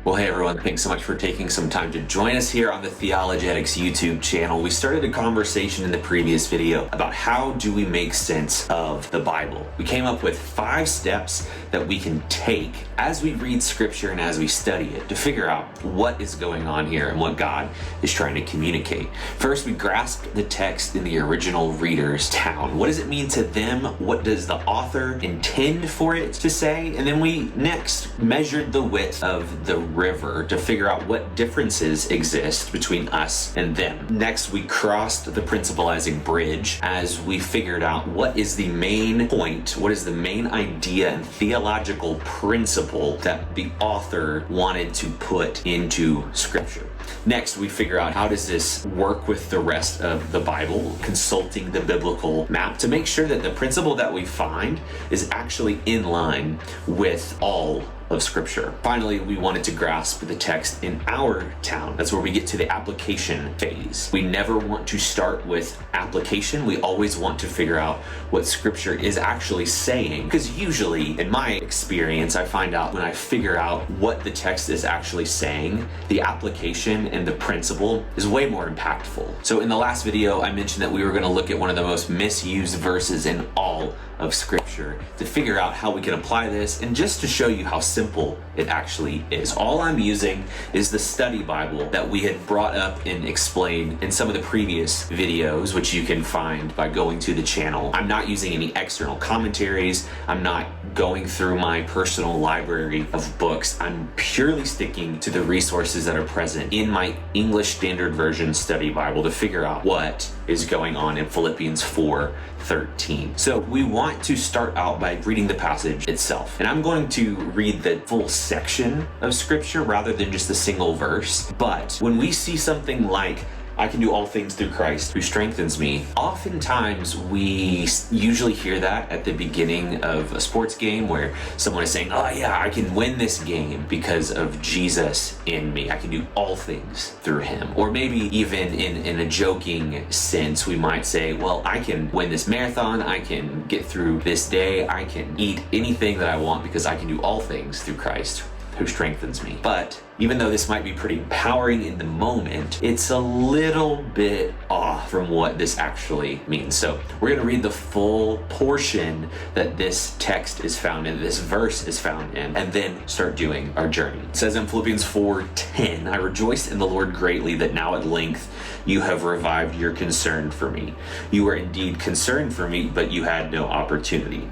Well, hey everyone, thanks so much for taking some time to join us here on the Theologetics YouTube channel. We started a conversation in the previous video about how do we make sense of the Bible. We came up with 5 steps that we can take as we read scripture and as we study it to figure out what is going on here and what God is trying to communicate. First, we grasped the text in the original reader's town. What does it mean to them? What does the author intend for it to say? And then we next measured the width of the river to figure out what differences exist between us and them. Next, we crossed the principalizing bridge as we figured out what is the main point, what is the main idea and theological principle that the author wanted to put into scripture. Next, we figure out how does this work with the rest of the Bible, consulting the biblical map to make sure that the principle that we find is actually in line with all of scripture. Finally, we wanted to grasp the text in our town. That's where we get to the application phase. We never want to start with application. We always want to figure out what scripture is actually saying, because usually, in my experience, I find out when I figure out what the text is actually saying, the application and the principle is way more impactful. So in the last video, I mentioned that we were going to look at one of the most misused verses in all of scripture to figure out how we can apply this and just to show you how simple it actually is. All I'm using is the study Bible that we had brought up and explained in some of the previous videos, which you can find by going to the channel. I'm not using any external commentaries. I'm not going through my personal library of books. I'm purely sticking to the resources that are present in my English Standard Version study Bible to figure out what is going on in Philippians 4:13. So we want to start out by reading the passage itself. And I'm going to read the full section of scripture rather than just a single verse. But when we see something like, I can do all things through Christ who strengthens me, oftentimes we usually hear that at the beginning of a sports game where someone is saying, oh yeah, I can win this game because of Jesus in me. I can do all things through him. Or maybe even in a joking sense, we might say, well, I can win this marathon. I can get through this day. I can eat anything that I want because I can do all things through Christ who strengthens me. But even though this might be pretty empowering in the moment, it's a little bit off from what this actually means. So we're going to read the full portion that this text is found in, this verse is found in, and then start doing our journey. It says in Philippians 4:10, I rejoiced in the Lord greatly that now at length you have revived your concern for me. You were indeed concerned for me, but you had no opportunity.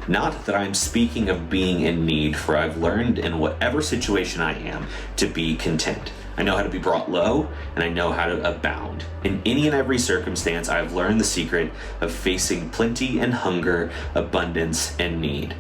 Not that I'm speaking of being in need, for I've learned in whatever situation I am to be content. I know how to be brought low, and I know how to abound. In any and every circumstance, I have learned the secret of facing plenty and hunger, abundance and need.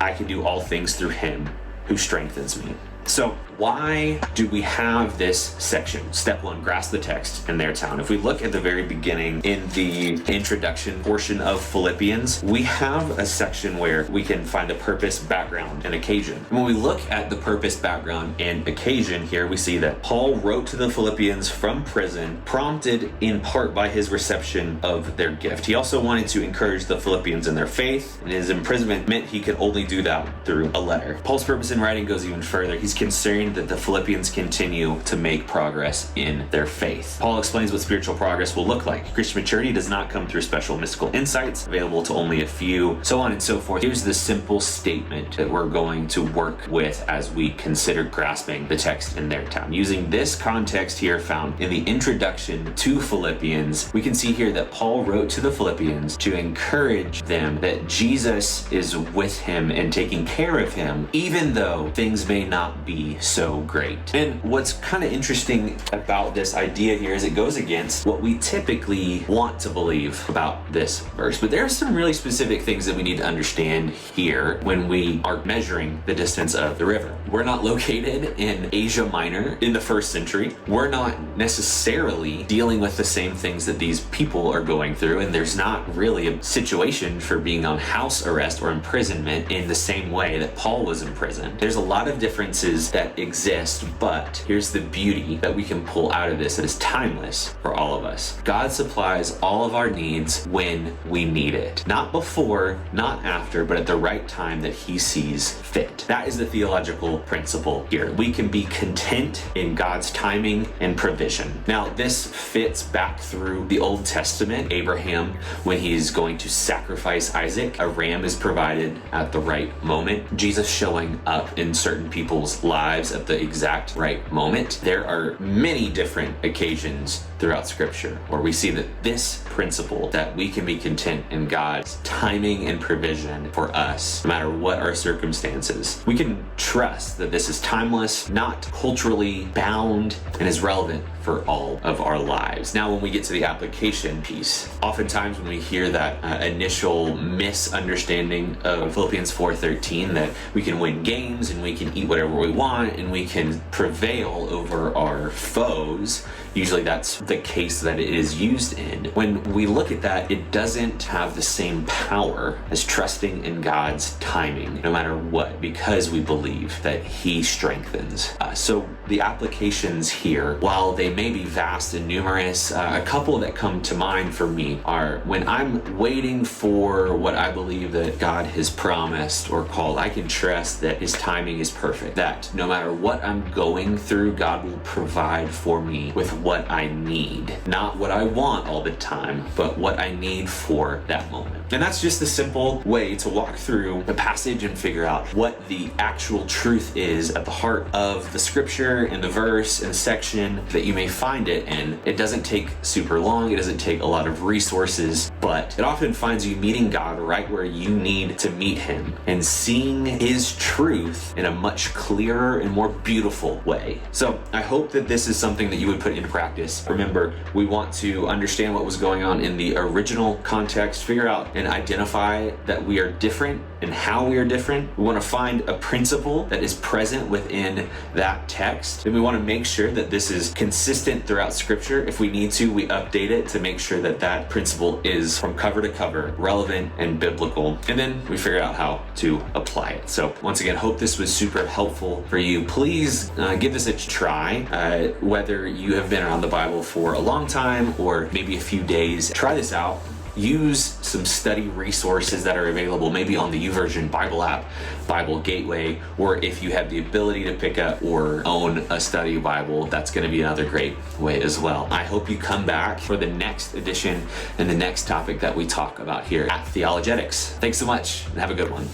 I can do all things through him who strengthens me. So why do we have this section? Step 1, grasp the text in their town. If we look at the very beginning in the introduction portion of Philippians, we have a section where we can find the purpose, background, and occasion. And when we look at the purpose, background, and occasion here, we see that Paul wrote to the Philippians from prison, prompted in part by his reception of their gift. He also wanted to encourage the Philippians in their faith, and his imprisonment meant he could only do that through a letter. Paul's purpose in writing goes even further. He's concerned that the Philippians continue to make progress in their faith. Paul explains what spiritual progress will look like. Christian maturity does not come through special mystical insights available to only a few, so on and so forth. Here's the simple statement that we're going to work with as we consider grasping the text in their town. Using this context here found in the introduction to Philippians, we can see here that Paul wrote to the Philippians to encourage them that Jesus is with him and taking care of him, even though things may not be so great. And what's kind of interesting about this idea here is it goes against what we typically want to believe about this verse. But there are some really specific things that we need to understand here when we are measuring the distance of the river. We're not located in Asia Minor in the 1st century. We're not necessarily dealing with the same things that these people are going through, and there's not really a situation for being on house arrest or imprisonment in the same way that Paul was in prison. There's a lot of differences circumstances that exist, but here's the beauty that we can pull out of this that is timeless for all of us. God supplies all of our needs when we need it. Not before, not after, but at the right time that He sees fit. That is the theological principle here. We can be content in God's timing and provision. Now, this fits back through the Old Testament. Abraham, when he's going to sacrifice Isaac, a ram is provided at the right moment. Jesus showing up in certain people's lives at the exact right moment. There are many different occasions throughout Scripture where we see that this principle, that we can be content in God's timing and provision for us, no matter what our circumstances. We can trust that this is timeless, not culturally bound, and is relevant for all of our lives. Now, when we get to the application piece, oftentimes when we hear that initial misunderstanding of Philippians 4:13, that we can win games and we can eat whatever we want and we can prevail over our foes, usually that's the case that it is used in. When we look at that, it doesn't have the same power as trusting in God's timing, no matter what, because we believe that He strengthens us. So the applications here, while they may be vast and numerous, a couple that come to mind for me are when I'm waiting for what I believe that God has promised or called, I can trust that His timing is perfect, that no matter what I'm going through, God will provide for me with what I need. Not what I want all the time, but what I need for that moment. And that's just the simple way to walk through the passage and figure out what the actual truth is at the heart of the Scripture and the verse and section that you may find it in. It doesn't take super long, it doesn't take a lot of resources, but it often finds you meeting God right where you need to meet Him and seeing His truth in a much clearer and more beautiful way. So I hope that this is something that you would put into practice. Remember, we want to understand what was going on in the original context, figure out and identify that we are different and how we are different. We want to find a principle that is present within that text, and we want to make sure that this is consistent throughout Scripture. If we need to, we update it to make sure that that principle is from cover to cover relevant and biblical, and then we figure out how to apply it. So once again, hope this was super helpful for you. Please give this a try, whether you have been around the Bible for a long time or maybe a few days. Try this out. Use some study resources that are available, maybe on the YouVersion Bible app, Bible Gateway, or if you have the ability to pick up or own a study Bible, that's going to be another great way as well. I hope you come back for the next edition and the next topic that we talk about here at Theologetics. Thanks so much and have a good one.